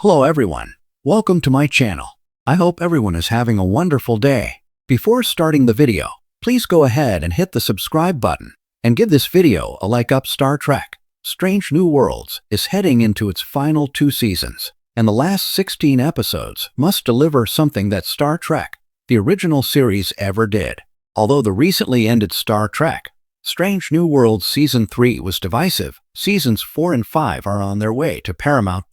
Hello everyone, welcome to my channel. I hope everyone is having a wonderful day. Before starting the video, please go ahead and hit the subscribe button and give this video a like up. Star Trek Strange New Worlds is heading into its final 2 seasons, and the last 16 episodes must deliver something that Star Trek, the original series, ever did. Although the recently ended Star Trek Strange New Worlds Season 3 was divisive, Seasons 4 and 5 are on their way to Paramount+.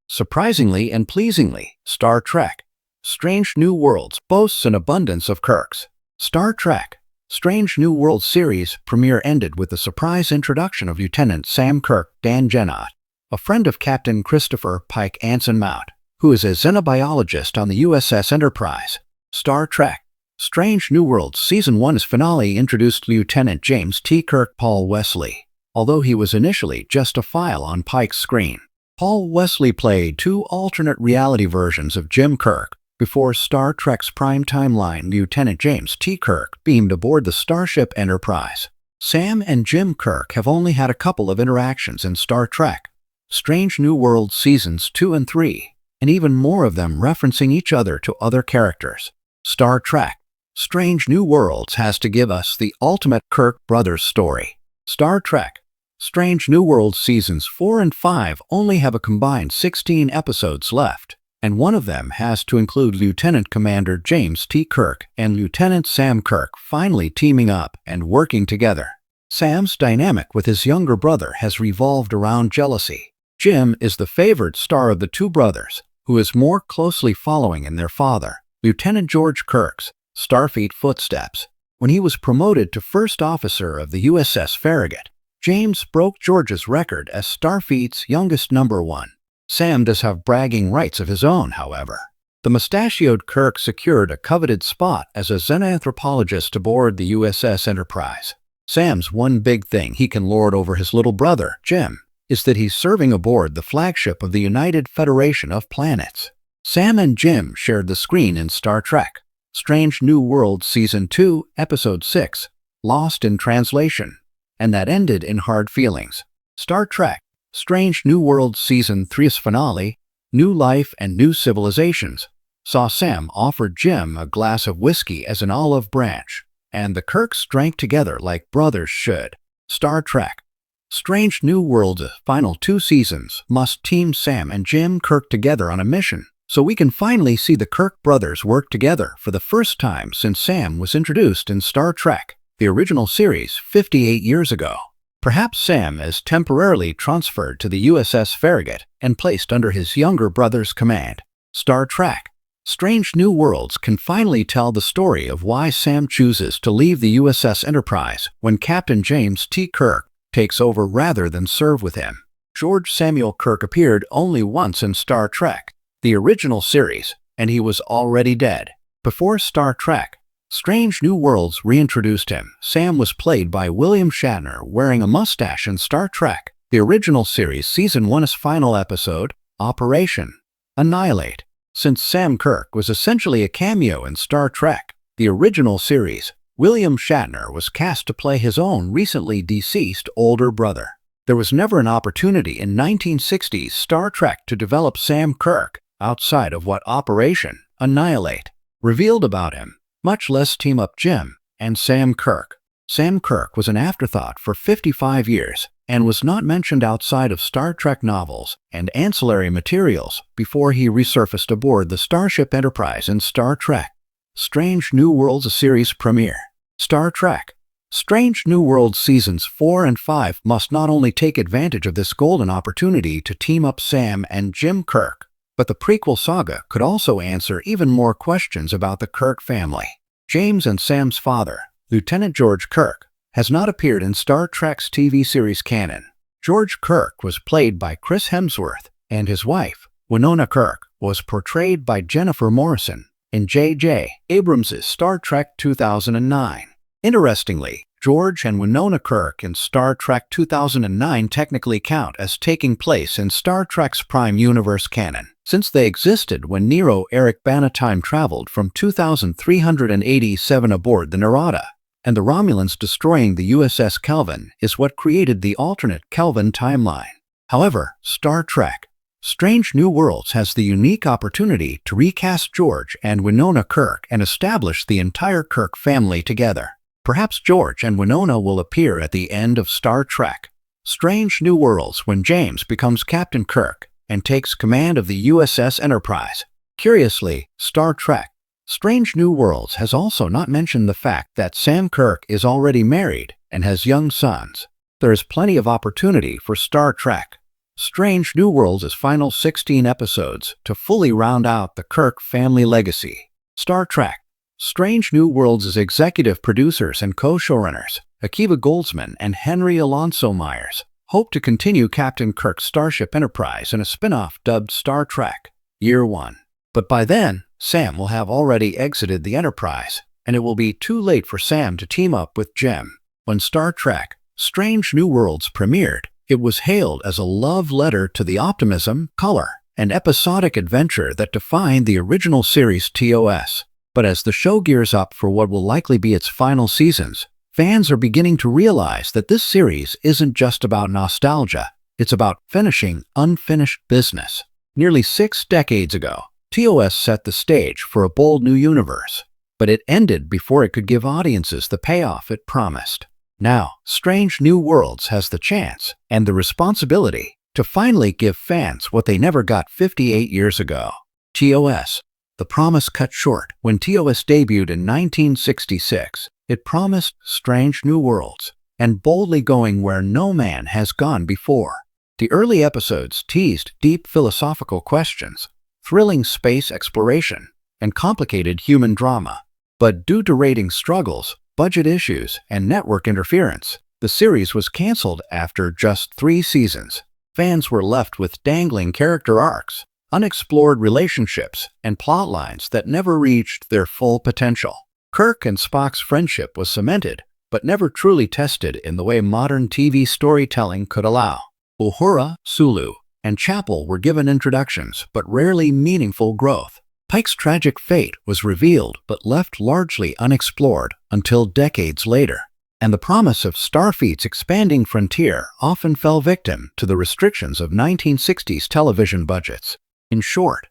Surprisingly and pleasingly, Star Trek Strange New Worlds boasts an abundance of quirks. Star Trek Strange New Worlds series premiere ended with the surprise introduction of Lieutenant Sam Kirk Dan Jennott, a friend of Captain Christopher Pike Anson Mount, who is a xenobiologist on the USS Enterprise. Star Trek Strange New Worlds Season 1's finale introduced Lieutenant James T. Kirk Paul Wesley, although he was initially just a file on Pike's screen. Paul Wesley played 2 alternate reality versions of Jim Kirk before Star Trek's prime timeline Lieutenant James T. Kirk beamed aboard the Starship Enterprise. Sam and Jim Kirk have only had a couple of interactions in Star Trek Strange New Worlds Seasons 2 and 3, and even more of them referencing each other to other characters. Star Trek Strange New Worlds has to give us the ultimate Kirk brothers story. Star Trek Strange New Worlds Seasons 4 and 5 only have a combined 16 episodes left, and one of them has to include Lieutenant Commander James T. Kirk and Lieutenant Sam Kirk finally teaming up and working together. Sam's dynamic with his younger brother has revolved around jealousy. Jim is the favored star of the 2 brothers, who is more closely following in their father, Lieutenant George Kirk's Starfleet footsteps. When he was promoted to first officer of the USS Farragut, James broke George's record as Starfleet's youngest number 1. Sam does have bragging rights of his own, however. The mustachioed Kirk secured a coveted spot as a xenanthropologist aboard the USS Enterprise. Sam's one big thing he can lord over his little brother, Jim, is that he's serving aboard the flagship of the United Federation of Planets. Sam and Jim shared the screen in Star Trek Strange New Worlds Season 2, Episode 6, Lost in Translation, and that ended in hard feelings. Star Trek Strange New Worlds Season 3's finale, New Life and New Civilizations, saw Sam offer Jim a glass of whiskey as an olive branch, and the Kirks drank together like brothers should. Star Trek Strange New Worlds' final 2 seasons must team Sam and Jim Kirk together on a mission, so we can finally see the Kirk brothers work together for the first time since Sam was introduced in Star Trek the original series 58 years ago. Perhaps Sam is temporarily transferred to the USS Farragut and placed under his younger brother's command. Star Trek Strange New Worlds can finally tell the story of why Sam chooses to leave the USS Enterprise when Captain James T. Kirk takes over rather than serve with him. George Samuel Kirk appeared only once in Star Trek, the original series, and he was already dead. Before Star Trek Strange New Worlds reintroduced him, Sam was played by William Shatner wearing a mustache in Star Trek the original series Season 1's final episode, Operation Annihilate. Since Sam Kirk was essentially a cameo in Star Trek the original series, William Shatner was cast to play his own recently deceased older brother. There was never an opportunity in 1960s Star Trek to develop Sam Kirk outside of what Operation Annihilate revealed about him, much less team up Jim and Sam Kirk. Sam Kirk was an afterthought for 55 years and was not mentioned outside of Star Trek novels and ancillary materials before he resurfaced aboard the Starship Enterprise in Star Trek Strange New Worlds series premiere. Star Trek Strange New Worlds Seasons 4 and 5 must not only take advantage of this golden opportunity to team up Sam and Jim Kirk, but the prequel saga could also answer even more questions about the Kirk family. James and Sam's father, Lieutenant George Kirk, has not appeared in Star Trek's TV series canon. George Kirk was played by Chris Hemsworth, and his wife, Winona Kirk, was portrayed by Jennifer Morrison in J.J. Abrams' Star Trek 2009. Interestingly, George and Winona Kirk in Star Trek 2009 technically count as taking place in Star Trek's Prime Universe canon, since they existed when Nero Eric Bana time traveled from 2387 aboard the Narada, and the Romulans destroying the USS Kelvin is what created the alternate Kelvin timeline. However, Star Trek Strange New Worlds has the unique opportunity to recast George and Winona Kirk and establish the entire Kirk family together. Perhaps George and Winona will appear at the end of Star Trek Strange New Worlds when James becomes Captain Kirk and takes command of the USS Enterprise. Curiously, Star Trek Strange New Worlds has also not mentioned the fact that Sam Kirk is already married and has young sons. There is plenty of opportunity for Star Trek Strange New Worlds' final 16 episodes to fully round out the Kirk family legacy. Star Trek Strange New Worlds' executive producers and co-showrunners, Akiva Goldsman and Henry Alonso Myers, hope to continue Captain Kirk's Starship Enterprise in a spin-off dubbed Star Trek Year One. But by then, Sam will have already exited the Enterprise, and it will be too late for Sam to team up with Jem. When Star Trek Strange New Worlds premiered, it was hailed as a love letter to the optimism, color, and episodic adventure that defined the original series TOS. But as the show gears up for what will likely be its final seasons, fans are beginning to realize that this series isn't just about nostalgia, it's about finishing unfinished business. Nearly 6 decades ago, TOS set the stage for a bold new universe, but it ended before it could give audiences the payoff it promised. Now, Strange New Worlds has the chance and the responsibility to finally give fans what they never got 58 years ago. TOS. The promise cut short. When TOS debuted in 1966, it promised Strange New Worlds and boldly going where no man has gone before. The early episodes teased deep philosophical questions, thrilling space exploration, and complicated human drama. But due to rating struggles, budget issues, and network interference, the series was canceled after just 3 seasons. Fans were left with dangling character arcs, unexplored relationships, and plotlines that never reached their full potential. Kirk and Spock's friendship was cemented, but never truly tested in the way modern TV storytelling could allow. Uhura, Sulu, and Chapel were given introductions, but rarely meaningful growth. Pike's tragic fate was revealed but left largely unexplored until decades later, and the promise of Starfleet's expanding frontier often fell victim to the restrictions of 1960s television budgets. In short,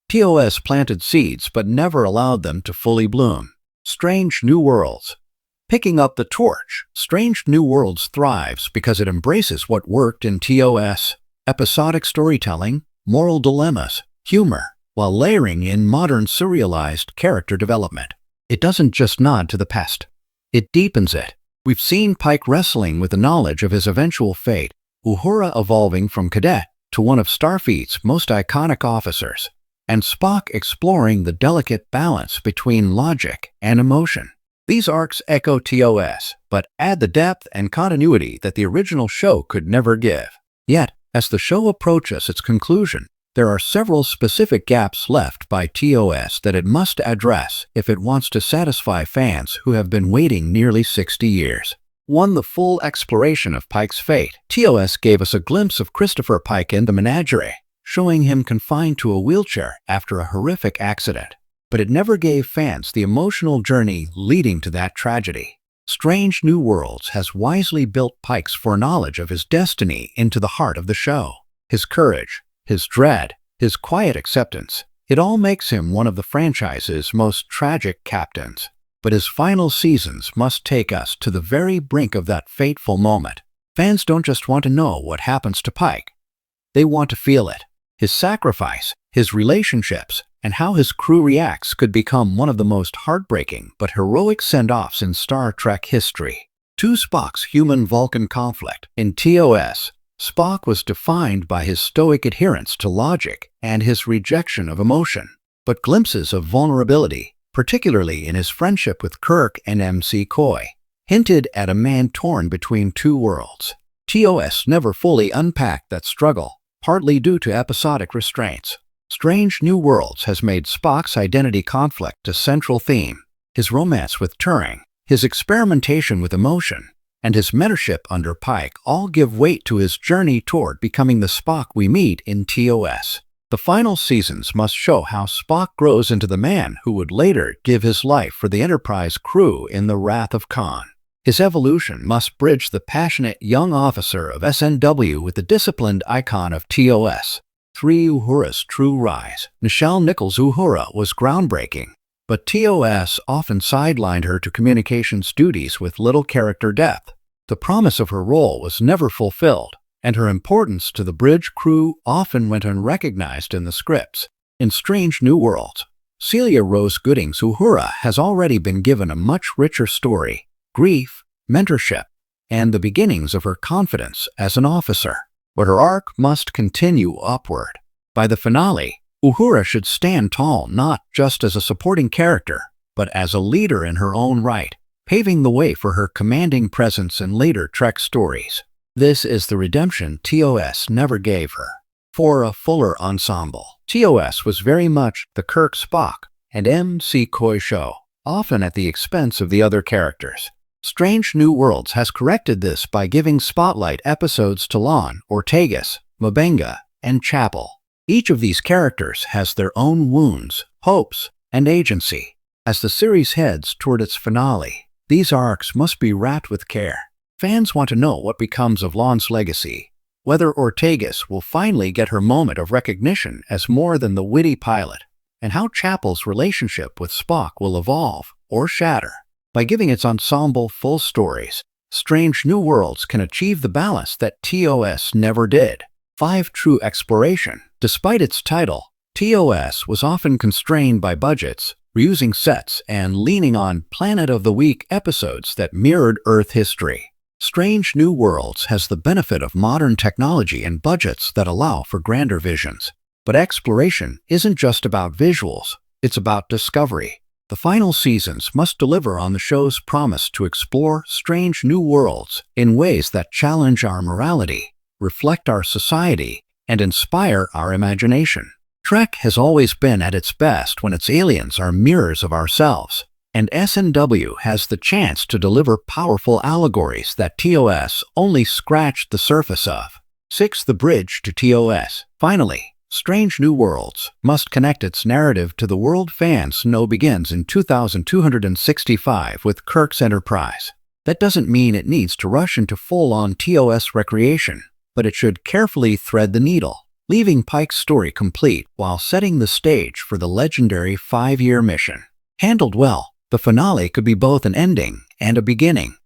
TOS planted seeds but never allowed them to fully bloom. Strange New Worlds. Picking up the torch, Strange New Worlds thrives because it embraces what worked in TOS: episodic storytelling, moral dilemmas, humor, while layering in modern serialized character development. It doesn't just nod to the past, it deepens it. We've seen Pike wrestling with the knowledge of his eventual fate, Uhura evolving from cadet to one of Starfleet's most iconic officers, and Spock exploring the delicate balance between logic and emotion. These arcs echo TOS, but add the depth and continuity that the original show could never give. Yet, as the show approaches its conclusion, there are several specific gaps left by TOS that it must address if it wants to satisfy fans who have been waiting nearly 60 years. 1. The full exploration of Pike's fate. TOS gave us a glimpse of Christopher Pike in the menagerie, showing him confined to a wheelchair after a horrific accident. But it never gave fans the emotional journey leading to that tragedy. Strange New Worlds has wisely built Pike's foreknowledge of his destiny into the heart of the show. His courage, his dread, his quiet acceptance, it all makes him one of the franchise's most tragic captains. But his final seasons must take us to the very brink of that fateful moment. Fans don't just want to know what happens to Pike. They want to feel it. His sacrifice, his relationships, and how his crew reacts could become one of the most heartbreaking but heroic send-offs in Star Trek history. 2. Spock's human-Vulcan conflict. In TOS, Spock was defined by his stoic adherence to logic and his rejection of emotion, but glimpses of vulnerability, particularly in his friendship with Kirk and McCoy, hinted at a man torn between 2 worlds. TOS never fully unpacked that struggle, partly due to episodic restraints. Strange New Worlds has made Spock's identity conflict a central theme. His romance with Turing, his experimentation with emotion, and his mentorship under Pike all give weight to his journey toward becoming the Spock we meet in TOS. The final seasons must show how Spock grows into the man who would later give his life for the Enterprise crew in the Wrath of Khan. His evolution must bridge the passionate young officer of SNW with the disciplined icon of TOS. 3. Uhura's True Rise. Nichelle Nichols' Uhura was groundbreaking, but TOS often sidelined her to communications duties with little character depth. The promise of her role was never fulfilled, and her importance to the bridge crew often went unrecognized in the scripts. In Strange New Worlds, Celia Rose Gooding's Uhura has already been given a much richer story, grief, mentorship, and the beginnings of her confidence as an officer. But her arc must continue upward. By the finale, Uhura should stand tall not just as a supporting character, but as a leader in her own right, paving the way for her commanding presence in later Trek stories. This is the redemption TOS never gave her. For a fuller ensemble, TOS was very much the Kirk Spock and McCoy show, often at the expense of the other characters. Strange New Worlds has corrected this by giving spotlight episodes to Lon, Ortegas, M'Benga, and Chapel. Each of these characters has their own wounds, hopes, and agency. As the series heads toward its finale, these arcs must be wrapped with care. Fans want to know what becomes of Lon's legacy, whether Ortegas will finally get her moment of recognition as more than the witty pilot, and how Chapel's relationship with Spock will evolve or shatter. By giving its ensemble full stories, Strange New Worlds can achieve the balance that TOS never did. 5. True Exploration. Despite its title, TOS was often constrained by budgets, reusing sets, and leaning on Planet of the Week episodes that mirrored Earth history. Strange New Worlds has the benefit of modern technology and budgets that allow for grander visions. But exploration isn't just about visuals, it's about discovery. The final seasons must deliver on the show's promise to explore strange new worlds in ways that challenge our morality, reflect our society, and inspire our imagination. Trek has always been at its best when its aliens are mirrors of ourselves, and SNW has the chance to deliver powerful allegories that TOS only scratched the surface of. 6. The Bridge to TOS. Finally, Strange New Worlds must connect its narrative to the world fans know begins in 2265 with Kirk's Enterprise. That doesn't mean it needs to rush into full-on TOS recreation, but it should carefully thread the needle, leaving Pike's story complete while setting the stage for the legendary 5-year mission. Handled well, the finale could be both an ending and a beginning.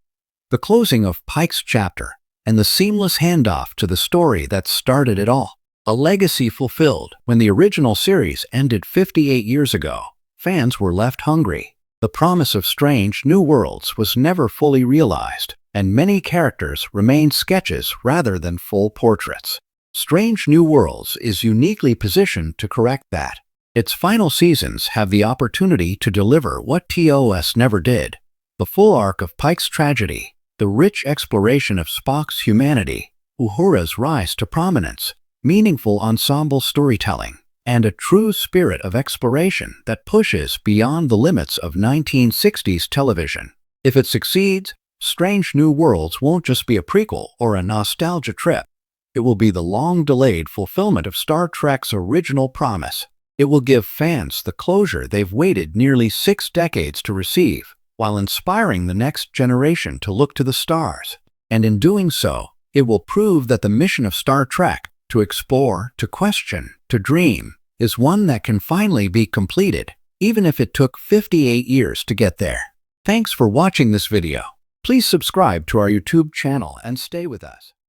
The closing of Pike's chapter and the seamless handoff to the story that started it all. A legacy fulfilled. When the original series ended 58 years ago, fans were left hungry. The promise of Strange New Worlds was never fully realized, and many characters remained sketches rather than full portraits. Strange New Worlds is uniquely positioned to correct that. Its final seasons have the opportunity to deliver what TOS never did: the full arc of Pike's tragedy, the rich exploration of Spock's humanity, Uhura's rise to prominence, meaningful ensemble storytelling, and a true spirit of exploration that pushes beyond the limits of 1960s television. If it succeeds, Strange New Worlds won't just be a prequel or a nostalgia trip. It will be the long-delayed fulfillment of Star Trek's original promise. It will give fans the closure they've waited nearly 6 decades to receive, while inspiring the next generation to look to the stars. And in doing so, it will prove that the mission of Star Trek, to explore, to question, to dream, is one that can finally be completed, even if it took 58 years to get there. Thanks for watching this video. Please subscribe to our YouTube channel and stay with us.